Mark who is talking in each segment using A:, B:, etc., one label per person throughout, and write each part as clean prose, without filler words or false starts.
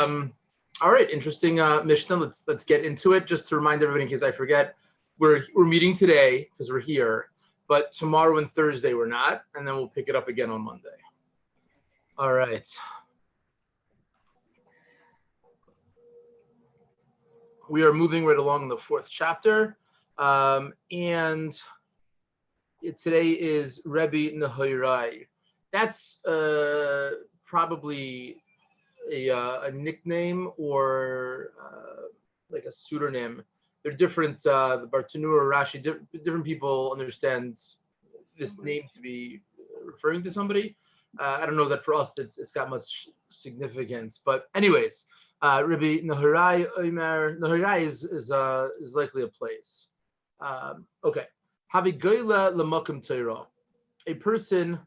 A: All right, interesting Mishnah. Let's get into it. Just to remind everybody, in case I forget, we're meeting today because we're here, but tomorrow and Thursday we're not, and then we'll pick it up again on Monday. All right. We are moving right along the fourth chapter, and today is Rabbi Dr. That's probably a nickname or like a pseudonym. They're different. The Bartanur, Rashi, different people understand this name to be referring to somebody. I don't know that for us it's got much significance, but anyways, Rabbi Naharai Omer. Naharai is likely a place. Okay, Havigola lamakum Torah. A person.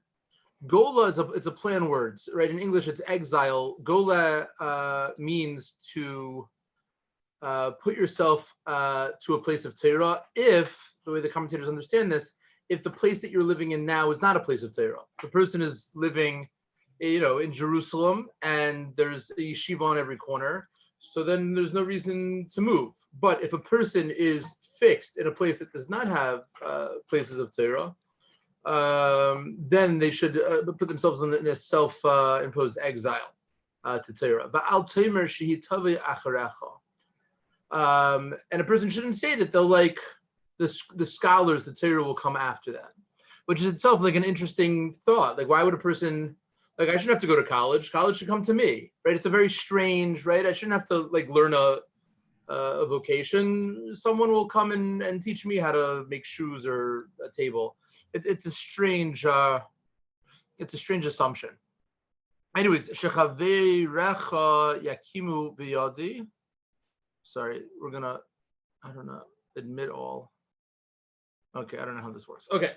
A: Gola it's a play on words, right? In English, it's exile. Gola means to put yourself to a place of Torah. If the way the commentators understand this, if the place that you're living in now is not a place of Torah, the person is living, in Jerusalem, and there's a yeshiva on every corner, so then there's no reason to move. But if a person is fixed in a place that does not have places of Torah, then they should put themselves in a self-imposed exile to Torah. And a person shouldn't say that they'll like the scholars, the Torah will come after that, which is itself like an interesting thought. Like, why would a person, like, I shouldn't have to go to college. College should come to me, right? It's a very strange, right? I shouldn't have to like learn a vocation. Someone will come and teach me how to make shoes or a table. It's a strange assumption. Anyways, shechavei recha yakimu biyadi. Sorry, we're gonna, I don't know, admit all. Okay, I don't know how this works. Okay,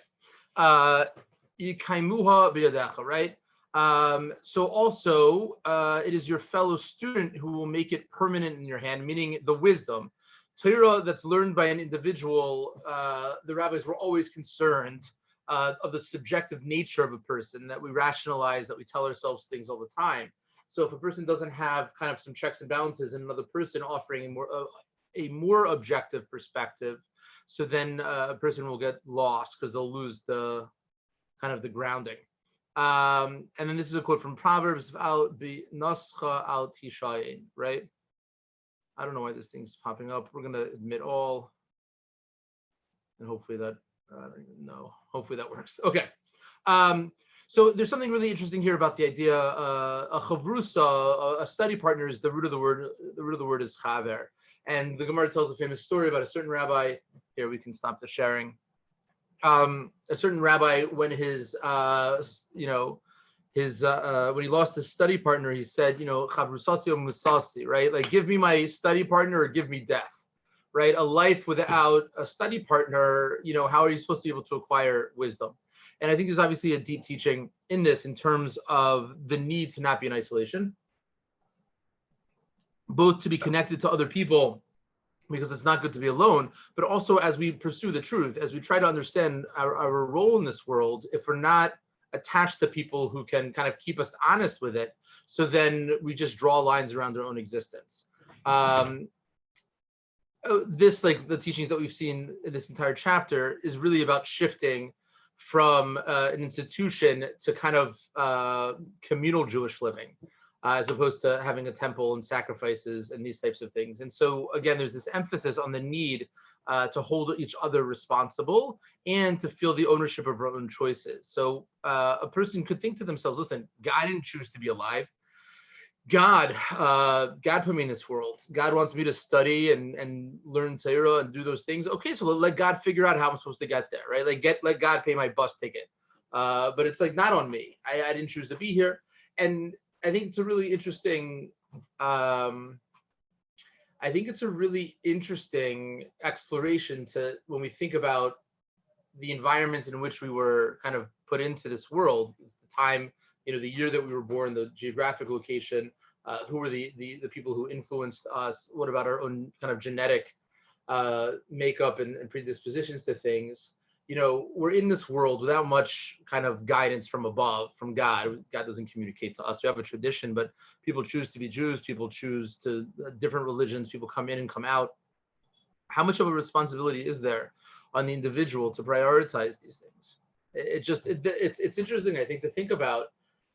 A: yikaimuha biyadecha, right? So also, it is your fellow student who will make it permanent in your hand, meaning the wisdom. Torah that's learned by an individual, the rabbis were always concerned of the subjective nature of a person, that we rationalize, that we tell ourselves things all the time. So if a person doesn't have kind of some checks and balances and another person offering a more objective perspective, so then a person will get lost because they'll lose the kind of the grounding. And then this is a quote from Proverbs, right? I don't know why this thing's popping up. We're going to admit all, and hopefully that, I don't even know. Hopefully that works. Okay. So there's something really interesting here about the idea. A chavrusa, a study partner, is the root of the word. The root of the word is chaver. And the Gemara tells a famous story about a certain rabbi. Here, we can stop the sharing. A certain rabbi, when when he lost his study partner, he said, chavrusasi o musasi, right? Like, give me my study partner or give me death. Right? A life without a study partner, how are you supposed to be able to acquire wisdom? And I think there's obviously a deep teaching in this in terms of the need to not be in isolation, both to be connected to other people, because it's not good to be alone, but also as we pursue the truth, as we try to understand our role in this world, if we're not attached to people who can kind of keep us honest with it, so then we just draw lines around our own existence. This, like the teachings that we've seen in this entire chapter, is really about shifting from an institution to kind of communal Jewish living, as opposed to having a temple and sacrifices and these types of things. And so again, there's this emphasis on the need to hold each other responsible and to feel the ownership of our own choices. So a person could think to themselves, listen, God didn't choose to be alive. God put me in this world. God wants me to study and learn Torah and do those things. Okay, so let God figure out how I'm supposed to get there, right? Let God pay my bus ticket. But it's like not on me. I didn't choose to be here. And I think it's a really interesting exploration to when we think about the environments in which we were kind of put into this world. It's the time, the year that we were born, the geographic location, who were the people who influenced us, what about our own kind of genetic makeup and predispositions to things. we're in this world without much kind of guidance from above, from God. God doesn't communicate to us. We have a tradition, but people choose to be Jews. People choose to different religions. People come in and come out. How much of a responsibility is there on the individual to prioritize these things? It's interesting, I think, to think about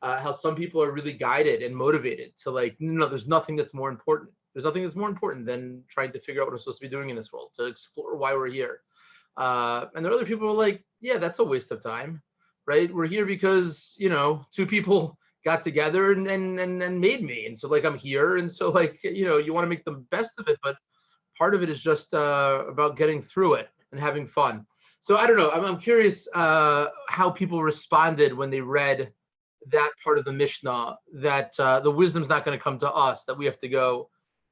A: how some people are really guided and motivated to like, no, there's nothing that's more important. There's nothing that's more important than trying to figure out what we're supposed to be doing in this world, to explore why we're here. And there are other people who are like, yeah, that's a waste of time, right? We're here because, two people got together and made me. And so like, I'm here. And so like, you want to make the best of it, but part of it is just about getting through it and having fun. So I don't know. I'm curious how people responded when they read that part of the Mishnah, that the wisdom's not going to come to us, that we have to go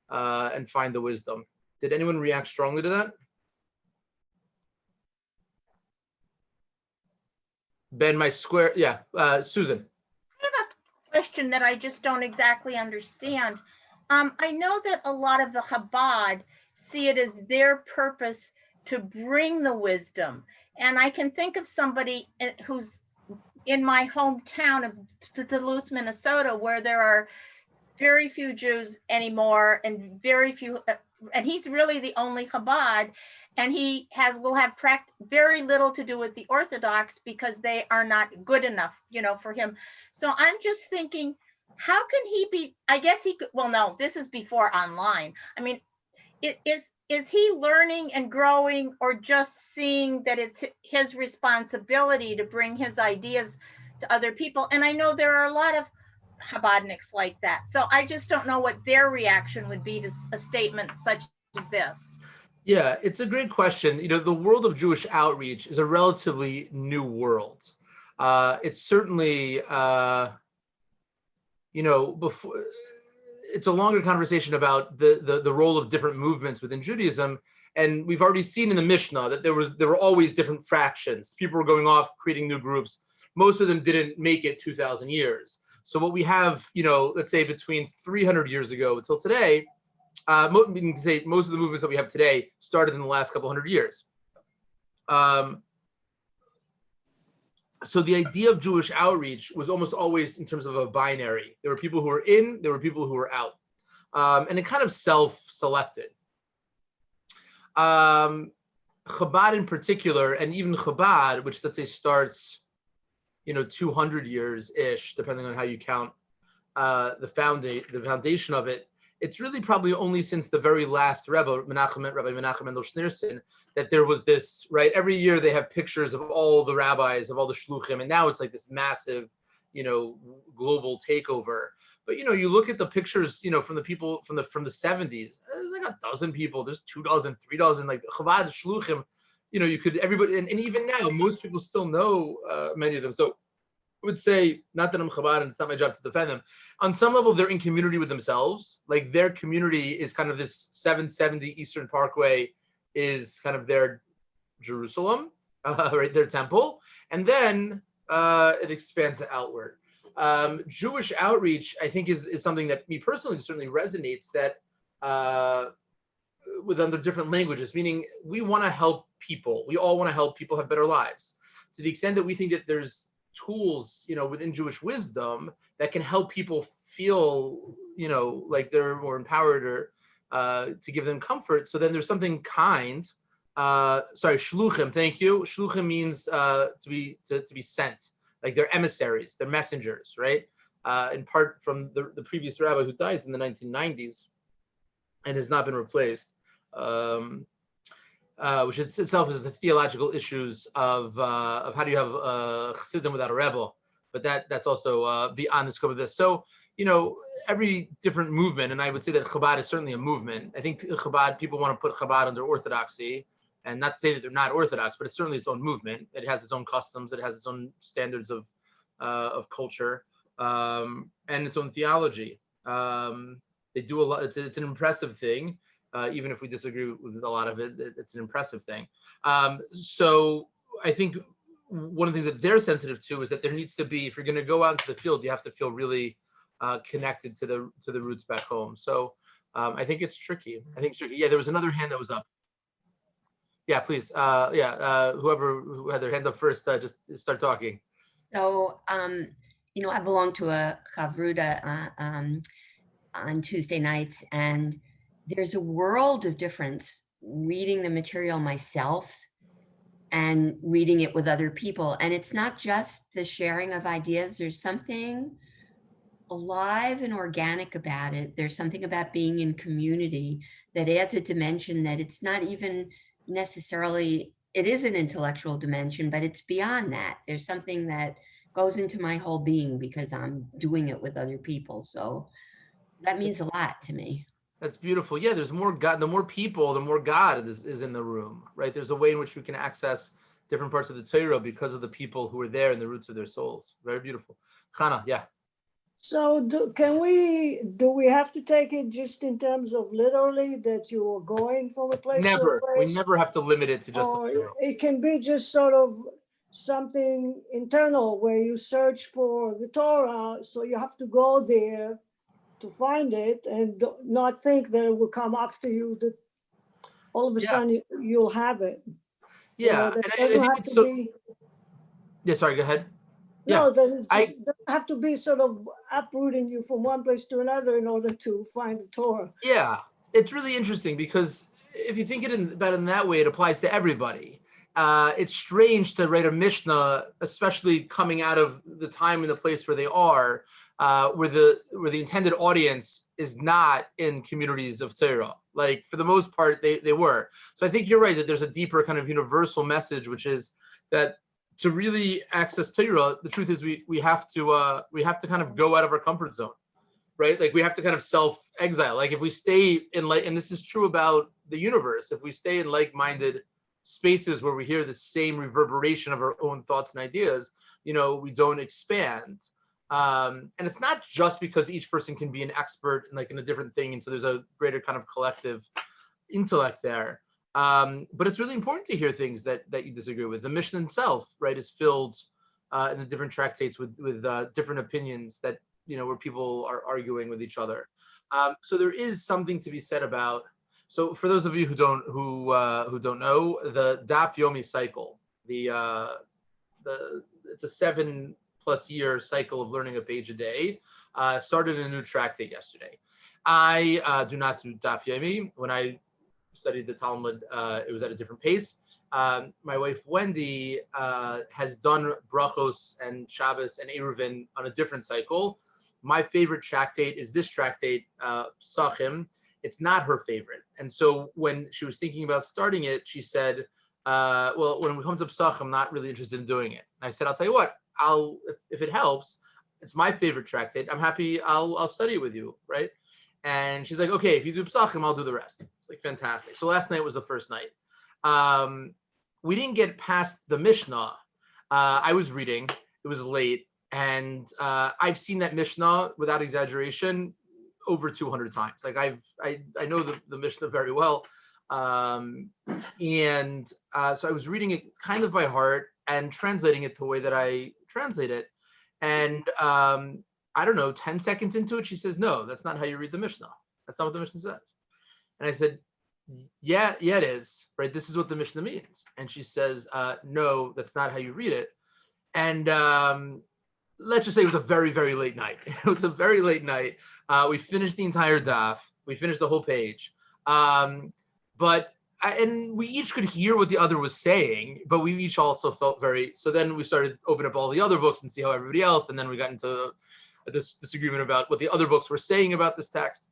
A: and find the wisdom. Did anyone react strongly to that? Ben, my square, yeah. Susan.
B: I have a question that I just don't exactly understand. I know that a lot of the Chabad see it as their purpose to bring the wisdom. And I can think of somebody who's in my hometown of Duluth, Minnesota, where there are very few Jews anymore and very few, and he's really the only Chabad, and he will have very little to do with the Orthodox because they are not good enough, for him. So I'm just thinking, how can he be, I guess he could, well, no, this is before online. I mean, is he learning and growing, or just seeing that it's his responsibility to bring his ideas to other people? And I know there are a lot of Chabadniks like that. So I just don't know what their reaction would be to a statement such as this.
A: Yeah, it's a great question. The world of Jewish outreach is a relatively new world. It's certainly, before. It's a longer conversation about the role of different movements within Judaism. And we've already seen in the Mishnah that there were always different fractions. People were going off, creating new groups. Most of them didn't make it 2,000 years. So what we have, let's say between 300 years ago until today, we can say most of the movements that we have today started in the last couple hundred years. So the idea of Jewish outreach was almost always in terms of a binary. There were people who were in, there were people who were out. And it kind of self-selected. Chabad in particular, and even Chabad, which let's say starts, 200 years-ish, depending on how you count the foundation of it, it's really probably only since the very last Rebbe, Rabbi Menachem Mendel Schneerson, that there was this, right? Every year they have pictures of all the rabbis, of all the shluchim, and now it's like this massive, global takeover. But you look at the pictures, from the people from the 70s. There's like a dozen people. There's 2 dozen, 3 dozen, like Chabad shluchim. You could everybody, and even now most people still know many of them. So I would say, not that I'm Chabad and it's not my job to defend them. On some level, they're in community with themselves. Like their community is kind of this 770 Eastern Parkway is kind of their Jerusalem, right? Their temple. And then it expands outward. Jewish outreach, I think, is something that me personally certainly resonates that with under different languages, meaning we want to help people. We all want to help people have better lives. To the extent that we think that there's tools, within Jewish wisdom that can help people feel, like they're more empowered or to give them comfort. So then there's something kind. Shluchim, thank you. Shluchim means to be sent, like they're emissaries, they're messengers, right? In part from the previous rabbi who dies in the 1990s and has not been replaced. Which itself is the theological issues of how do you have Chassidim without a rebel, but that's also beyond the scope of this. So every different movement, and I would say that Chabad is certainly a movement. I think Chabad, people want to put Chabad under orthodoxy, and not to say that they're not orthodox, but it's certainly its own movement. It has its own customs, it has its own standards of culture, and its own theology. They do a lot. It's an impressive thing. Even if we disagree with a lot of it, it's an impressive thing. So I think one of the things that they're sensitive to is that there needs to be, if you're going to go out into the field, you have to feel really connected to the roots back home. So I think it's tricky. Yeah, there was another hand that was up. Yeah, please. Whoever who had their hand up first, just start talking.
C: So, I belong to a chavruta on Tuesday nights, and there's a world of difference reading the material myself and reading it with other people. And it's not just the sharing of ideas. There's something alive and organic about it. There's something about being in community that adds a dimension that it's not even necessarily, it is an intellectual dimension, but it's beyond that. There's something that goes into my whole being because I'm doing it with other people. So that means a lot to me.
A: That's beautiful. Yeah, there's more God. The more people, the more God is in the room, right? There's a way in which we can access different parts of the Torah because of the people who are there in the roots of their souls. Very beautiful. Chana, yeah.
D: So do we have to take it just in terms of literally that you are going from a place to a
A: Never. We
D: place?
A: never have to limit it to just the
D: Or
A: Torah.
D: it can be just sort of something internal where you search for the Torah, so you have to go there to find it and not think that it will come after you, that all of a
A: Yeah.
D: sudden you'll have it.
A: Yeah.
D: That
A: And I
D: doesn't
A: think
D: have
A: it's
D: to
A: so.
D: be,
A: Yeah, sorry, go ahead.
D: no,
A: Yeah.
D: that it just doesn't have to be sort of uprooting you from one place to another in order to find the Torah.
A: Yeah, it's really interesting because if you think about it in that way, it applies to everybody. It's strange to write a Mishnah, especially coming out of the time and the place where they are, where the intended audience is not in communities of Torah. Like for the most part, they were. So I think you're right that there's a deeper kind of universal message, which is that to really access Torah, the truth is we have to kind of go out of our comfort zone. Right? Like we have to kind of self-exile. Like if we stay in and this is true about the universe, if we stay in like-minded spaces where we hear the same reverberation of our own thoughts and ideas, we don't expand. And it's not just because each person can be an expert in a different thing. And so there's a greater kind of collective intellect there. But it's really important to hear things that you disagree with. The Mishnah itself, right, is filled in the different tractates with different opinions that where people are arguing with each other. So there is something to be said about. So for those of you who don't know, the Daf Yomi cycle, it's a 7+ year cycle of learning a page a day. Started a new tractate yesterday. I do not do Daf Yomi. When I studied the Talmud, it was at a different pace. My wife Wendy has done brachos and Shabbos and Eruvin on a different cycle. My favorite tractate is this tractate, Psachim. It's not her favorite. And so when she was thinking about starting it, she said, well, when we come to Psachim, I'm not really interested in doing it. And I said, I'll tell you what, if it helps, it's my favorite tractate. I'm happy, I'll study it with you, right? And she's like, okay, if you do Psachim, I'll do the rest. It's like, fantastic. So last night was the first night. We didn't get past the Mishnah. I was reading, it was late. And I've seen that Mishnah, without exaggeration, over 200 times. Like I know the Mishnah very well. So I was reading it kind of by heart and translating it the way that I translate it. And I don't know, 10 seconds into it, she says, no, that's not how you read the Mishnah. That's not what the Mishnah says. And I said, yeah, it is, right? This is what the Mishnah means. And she says, no, that's not how you read it. And let's just say it was a very, very late night. It was a very late night. We finished the entire daf. We finished the whole page. And we each could hear what the other was saying, but we each also felt so then we started opening up all the other books and see how everybody else, and then we got into this disagreement about what the other books were saying about this text.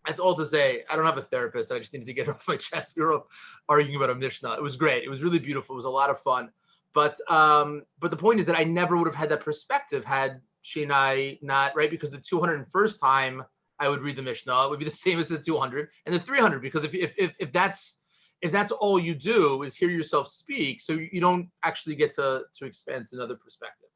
A: That's all to say, I don't have a therapist. I just needed to get it off my chest. We were arguing about a Mishnah. It was great. It was really beautiful. It was a lot of fun. But the point is that I never would have had that perspective had she and I not, right? Because the 201st time I would read the Mishnah, it would be the same as the 200 and the 300. Because if that's all you do is hear yourself speak, so you don't actually get to expand to another perspective.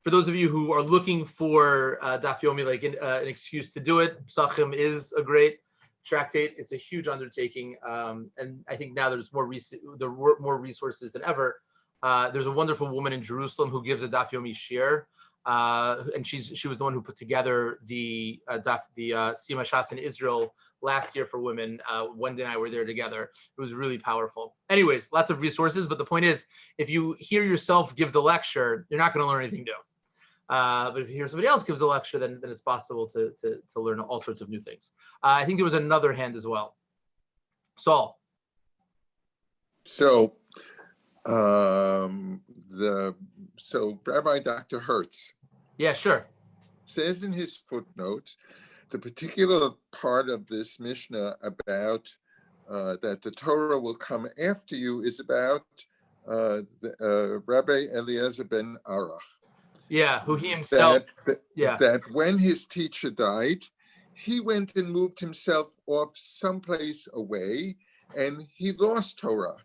A: For those of you who are looking for Daf Yomi, like an excuse to do it, Psachim is a great tractate. It's a huge undertaking, and I think now there's more resources than ever. There's a wonderful woman in Jerusalem who gives a Daf Yomi shir. and she was the one who put together the Sima Shas in Israel last year for women. Wendy and I were there together. It was really powerful. Anyways, lots of resources, but the point is, if you hear yourself give the lecture, you're not going to learn anything new. But if you hear somebody else gives a lecture, then it's possible to learn all sorts of new things. I think there was another hand as well. Saul.
E: So, Rabbi Dr. Hertz.
A: Yeah, sure.
E: Says in his footnotes, the particular part of this Mishnah about that the Torah will come after you is about Rabbi Eliezer ben Arach.
A: Yeah, who he himself.
E: That when his teacher died, he went and moved himself off someplace away, and he lost Torah.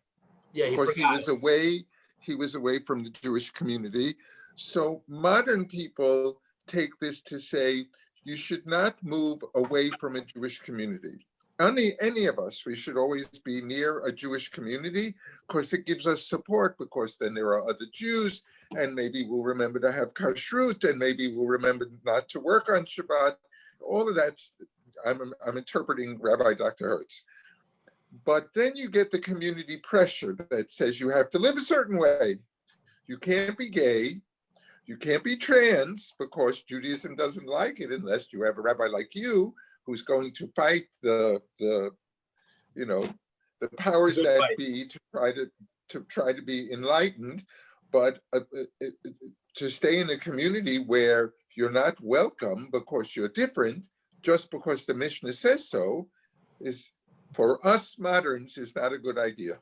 A: Yeah,
E: because he was away. He was away from the Jewish community. So modern people take this to say you should not move away from a Jewish community. Any of us, we should always be near a Jewish community because it gives us support, because then there are other Jews, and maybe we'll remember to have kashrut, and maybe we'll remember not to work on Shabbat. All of that's, I'm interpreting Rabbi Dr. Hertz. But then you get the community pressure that says you have to live a certain way. You can't be gay. You can't be trans, because Judaism doesn't like it unless you have a rabbi like you who's going to fight the powers that be to try to be enlightened. But to stay in a community where you're not welcome because you're different, just because the Mishnah says so, is, for us moderns, is not a good idea.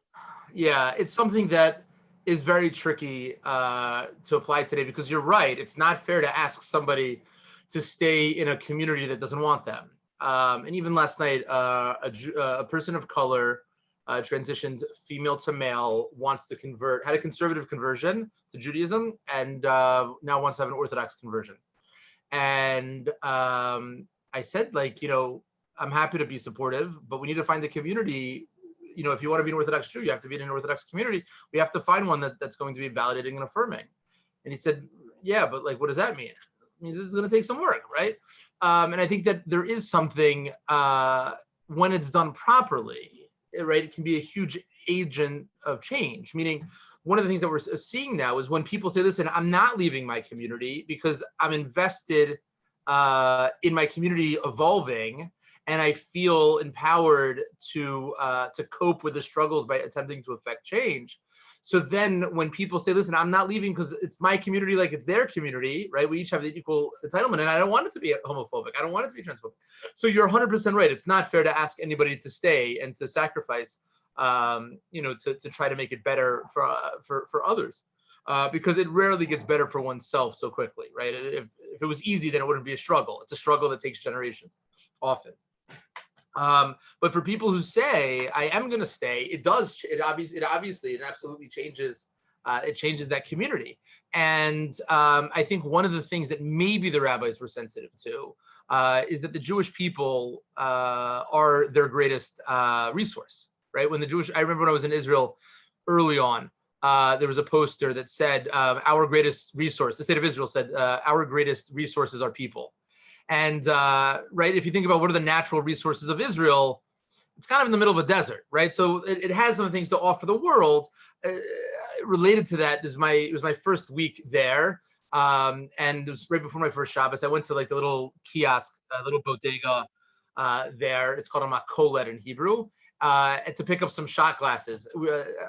A: Yeah, it's something that is very tricky to apply today, because you're right. It's not fair to ask somebody to stay in a community that doesn't want them. And even last night, a person of color transitioned female to male, wants to convert, had a conservative conversion to Judaism, and now wants to have an Orthodox conversion. And I said, I'm happy to be supportive, but we need to find the community. If you want to be an Orthodox Jew, you have to be in an Orthodox community. We have to find one that's going to be validating and affirming. And he said, yeah, but what does that mean? It means this is going to take some work, right? And I think that there is something, when it's done properly, right, it can be a huge agent of change. Meaning, one of the things that we're seeing now is when people say, listen, I'm not leaving my community because I'm invested in my community evolving, and I feel empowered to cope with the struggles by attempting to affect change. So then when people say, listen, I'm not leaving because it's my community like it's their community, right? We each have the equal entitlement, and I don't want it to be homophobic. I don't want it to be transphobic. So you're 100% right. It's not fair to ask anybody to stay and to sacrifice, to try to make it better for others, because it rarely gets better for oneself so quickly, right? If it was easy, then it wouldn't be a struggle. It's a struggle that takes generations, often. But for people who say, I am going to stay, it absolutely changes. It changes that community. And I think one of the things that maybe the rabbis were sensitive to is that the Jewish people are their greatest resource, right? I remember when I was in Israel early on, there was a poster that said, our greatest resource, the state of Israel said, our greatest resources are people. And right, if you think about what are the natural resources of Israel, it's kind of in the middle of a desert, right? So it has some things to offer the world. Related to that it was my first week there, and it was right before my first Shabbos. I went to the little kiosk, little bodega there. It's called a makolet in Hebrew, to pick up some shot glasses.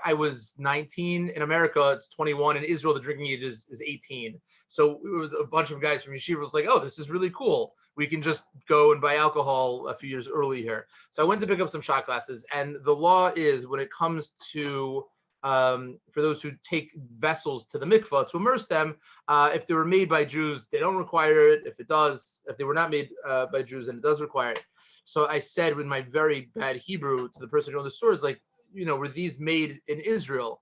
A: I was 19. In America, it's 21. In Israel, the drinking age is 18. So it was a bunch of guys from yeshiva was like, oh, this is really cool. We can just go and buy alcohol a few years early here. So I went to pick up some shot glasses. And the law is, when it comes to, for those who take vessels to the mikvah to immerse them, if they were made by Jews, they don't require it. If they were not made by Jews, then it does require it. So I said with my very bad Hebrew to the person who owned the store, it's were these made in Israel?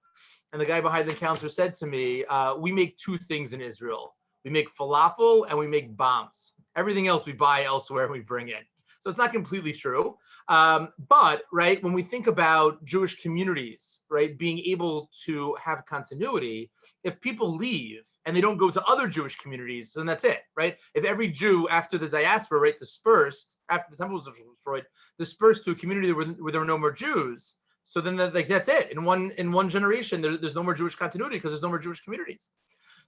A: And the guy behind the counter said to me, we make two things in Israel. We make falafel and we make bombs. Everything else we buy elsewhere and we bring in. So it's not completely true. But right, when we think about Jewish communities, right, being able to have continuity, if people leave and they don't go to other Jewish communities, then that's it, right? If every Jew after the diaspora, right, dispersed, after the temple was destroyed, dispersed to a community where there were no more Jews, so then that's it. In one generation, there's no more Jewish continuity because there's no more Jewish communities.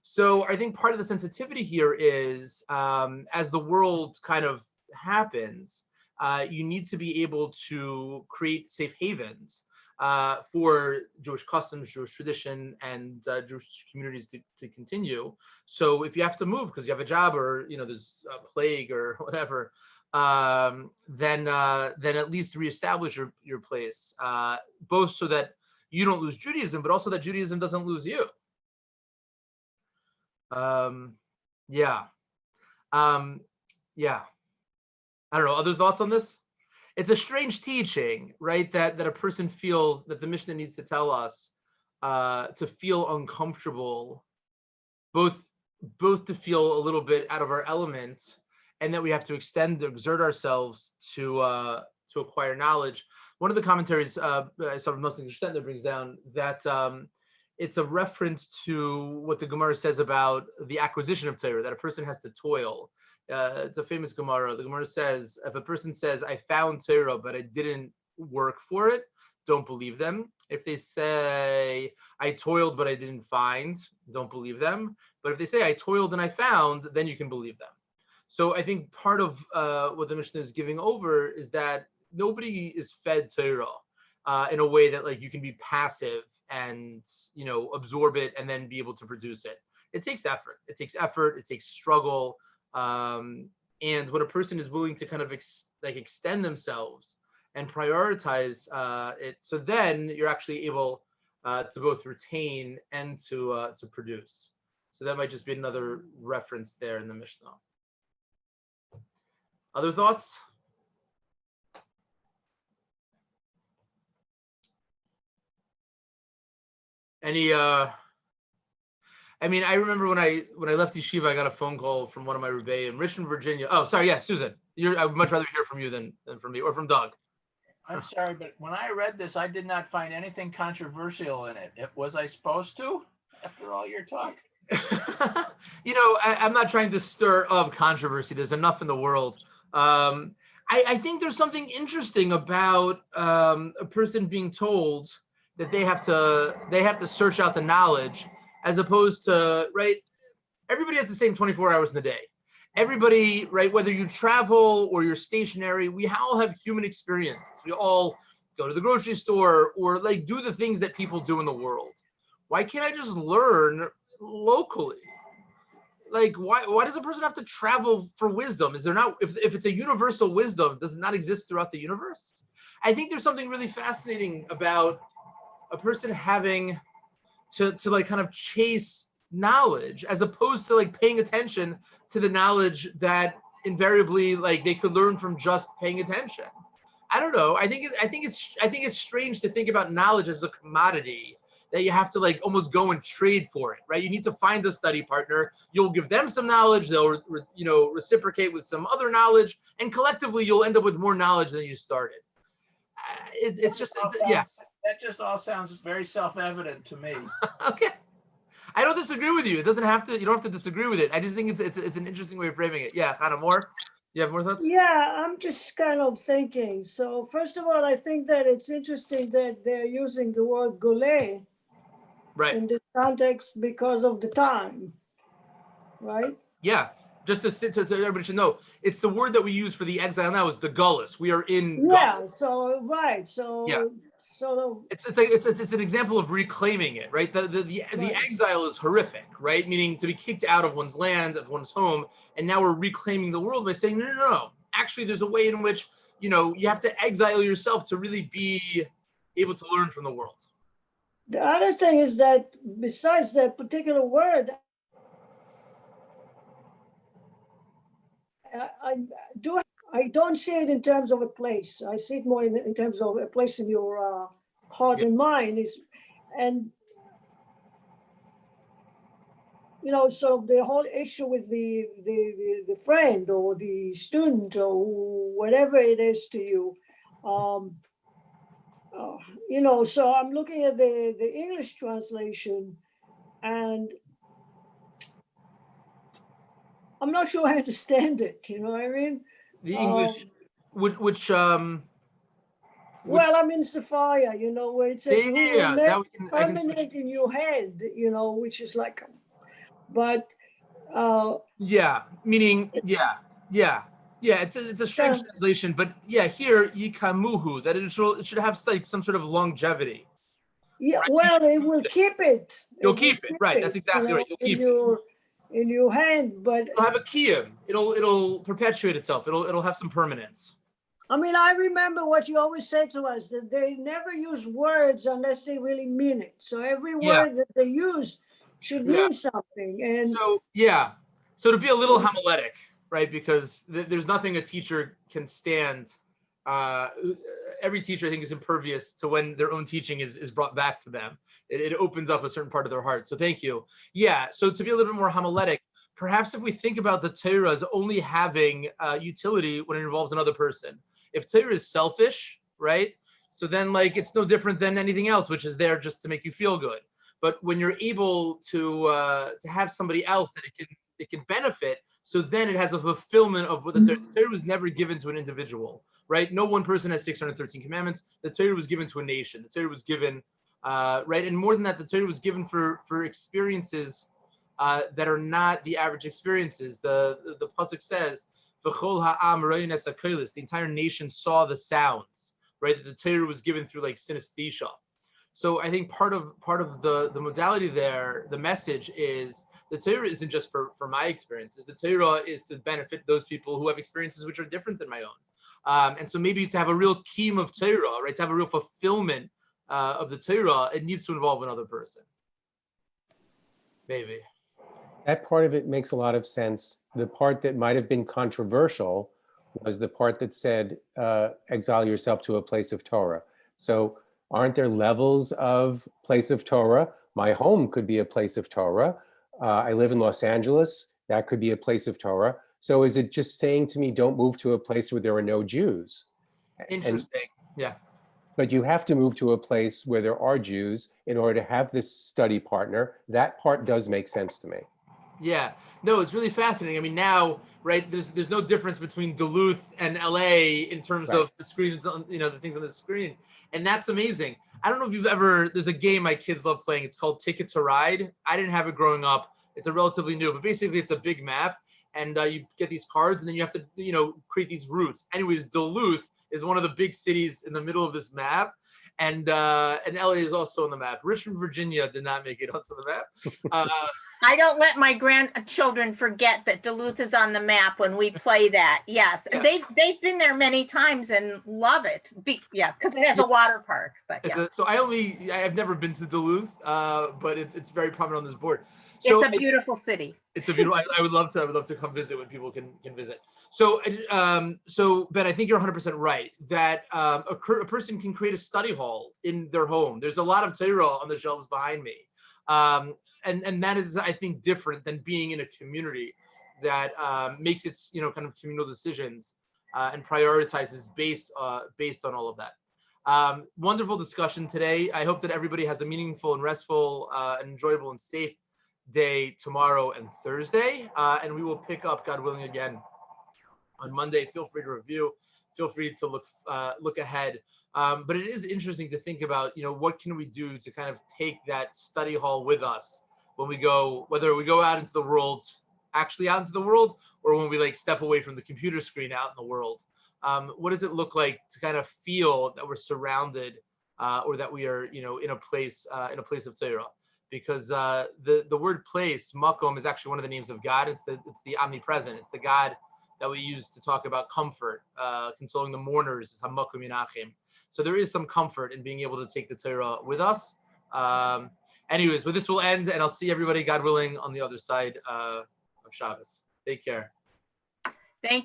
A: So I think part of the sensitivity here is as the world kind of happens, you need to be able to create safe havens for Jewish customs, Jewish tradition, and Jewish communities to continue. So if you have to move because you have a job or there's a plague or whatever, then at least reestablish your place, both so that you don't lose Judaism, but also that Judaism doesn't lose you. Yeah. I don't know. Other thoughts on this? It's a strange teaching, right? That a person feels that the Mishnah needs to tell us to feel uncomfortable, both to feel a little bit out of our element, and that we have to exert ourselves to acquire knowledge. One of the commentaries I saw from Muslim that brings down that it's a reference to what the Gemara says about the acquisition of Torah, that a person has to toil. It's a famous Gemara. The Gemara says, if a person says, I found Torah, but I didn't work for it, don't believe them. If they say, I toiled, but I didn't find, don't believe them. But if they say, I toiled and I found, then you can believe them. So I think part of what the Mishnah is giving over is that nobody is fed Torah in a way that like you can be passive and absorb it and then be able to produce it. It takes effort. It takes struggle. And when a person is willing to kind of extend themselves and prioritize it, so then you're actually able to both retain and to produce. So that might just be another reference there in the Mishnah. Other thoughts? Any I mean, I remember when I left yeshiva, I got a phone call from one of my rebbeim in Richmond, Virginia. Oh, sorry, yeah, Susan. I would much rather hear from you than from me or from Doug.
F: I'm sorry, but when I read this, I did not find anything controversial in it. Was I supposed to, after all your talk?
A: I'm not trying to stir up controversy. There's enough in the world. I think there's something interesting about a person being told that they have to search out the knowledge, as opposed to, right, everybody has the same 24 hours in the day. Everybody, right, whether you travel or you're stationary, we all have human experiences. We all go to the grocery store or like do the things that people do in the world. Why can't I just learn locally? Like, why does a person have to travel for wisdom? Is there not, if it's a universal wisdom, does it not exist throughout the universe? I think there's something really fascinating about a person having to like kind of chase knowledge, as opposed to like paying attention to the knowledge that invariably like they could learn from just paying attention. I don't know. I think it's strange to think about knowledge as a commodity that you have to like almost go and trade for it, right? You need to find a study partner. You'll give them some knowledge. They'll reciprocate with some other knowledge, and collectively you'll end up with more knowledge than you started.
F: That just all sounds very self-evident to me.
A: Okay. I don't disagree with you. You don't have to disagree with it. I just think it's an interesting way of framing it. Yeah, Hannah, more? You have more thoughts?
D: Yeah, I'm just kind of thinking. So first of all, I think that it's interesting that they're using the word gole
A: Right.
D: in this context because of the time, right?
A: Yeah. Just to everybody should know, it's the word that we use for the exile now is the gullus. We are in
D: Yeah,
A: gullus.
D: so right. So
A: yeah.
D: Sort of,
A: it's an example of reclaiming it, right? The exile is horrific, right? Meaning to be kicked out of one's land, of one's home, and now we're reclaiming the world by saying no. Actually, there's a way in which you have to exile yourself to really be able to learn from the world.
D: the other thing is that besides that particular word, I don't see it in terms of a place. I see it more in terms of a place in your heart and mind. So the whole issue with the friend or the student or whatever it is to you. You know, so I'm looking at the English translation, and I'm not sure I understand it. You know what I mean?
A: The English, which
D: Well, I'm in Sophia, you know, where it says, we will
A: that
D: make permanent in your head, you know, which is like, but
A: yeah, meaning it's a strange
D: Yeah.
A: translation, but yeah, here yikamuhu, that it should have like some sort of longevity.
D: yeah,
A: Right?
D: well, it will keep it.
A: You'll
D: will
A: keep it, right? That's exactly right. You'll keep it.
D: In your hand, but
A: It'll have a kiyum. It'll perpetuate itself. It'll have some permanence.
D: I mean, I remember what you always said to us, that they never use words unless they really mean it. So every
A: Yeah.
D: word that they use should mean something. And
A: So to be a little homiletic, right? Because there's nothing a teacher can stand. Every teacher, I think, is impervious to when their own teaching is brought back to them. It opens up a certain part of their heart. So thank you. Yeah. So to be a little bit more homiletic, perhaps if we think about the Torah as only having utility when it involves another person. If Torah is selfish, right? So then, like, it's no different than anything else, which is there just to make you feel good. But when you're able to have somebody else that it can benefit, so then it has a fulfillment of what the Torah was never given to an individual, right? No one person has 613 commandments. The Torah was given to a nation. The Torah was given, right? And more than that, the Torah was given for experiences that are not the average experiences. The pasuk says, "V'chol ha'am ro'ines hakolos." The entire nation saw the sounds, right? That the Torah was given through like synesthesia. So I think part of the modality there, the message is the Torah isn't just for my experiences. The Torah is to benefit those people who have experiences which are different than my own. And so maybe to have a real kiyum of Torah, right? To have a real fulfillment of the Torah, it needs to involve another person. Maybe.
G: That part of it makes a lot of sense. The part that might have been controversial was the part that said, exile yourself to a place of Torah. So aren't there levels of place of Torah? My home could be a place of Torah. I live in Los Angeles. That could be a place of Torah. So is it just saying to me, don't move to a place where there are no Jews?
A: Interesting. Yeah.
G: But you have to move to a place where there are Jews in order to have this study partner. That part does make sense to me.
A: Yeah, no, it's really fascinating. I mean, now, right, there's no difference between Duluth and LA in terms of the screens, the things on the screen. And that's amazing. I don't know if you've ever, there's a game my kids love playing. It's called Ticket to Ride. I didn't have it growing up. It's a relatively new, but basically it's a big map, and you get these cards, and then you have to, create these routes. Anyways, Duluth is one of the big cities in the middle of this map. And LA is also on the map. Richmond, Virginia did not make it onto the map.
B: I don't let my grandchildren forget that Duluth is on the map when we play that. Yes,
A: Yeah.
B: they've been there many times and love it. Yes, because it has a water park. But yeah.
A: So I've never been to Duluth, but it's very prominent on this board. So
B: it's a beautiful city.
A: It's a beautiful. I would love to come visit when people can visit. So Ben, I think you're 100% right that a person can create a study hall in their home. There's a lot of Torah on the shelves behind me. And that is, I think, different than being in a community that makes its kind of communal decisions and prioritizes based on all of that. Wonderful discussion today. I hope that everybody has a meaningful and restful and enjoyable and safe day tomorrow and Thursday, and we will pick up, God willing, again on Monday. Feel free to review. Feel free to look ahead. But it is interesting to think about, what can we do to kind of take that study hall with us when we go, whether we go out into the world, actually out into the world, or when we step away from the computer screen out in the world. What does it look like to kind of feel that we're surrounded or that we are, in a place of Torah? Because the word place, makom, is actually one of the names of God. It's the omnipresent. It's the God that we use to talk about comfort, consoling the mourners is hamakom yinachim. So there is some comfort in being able to take the Torah with us. Anyways, with this we'll end, and I'll see everybody, God willing, on the other side of Shabbos. Take care.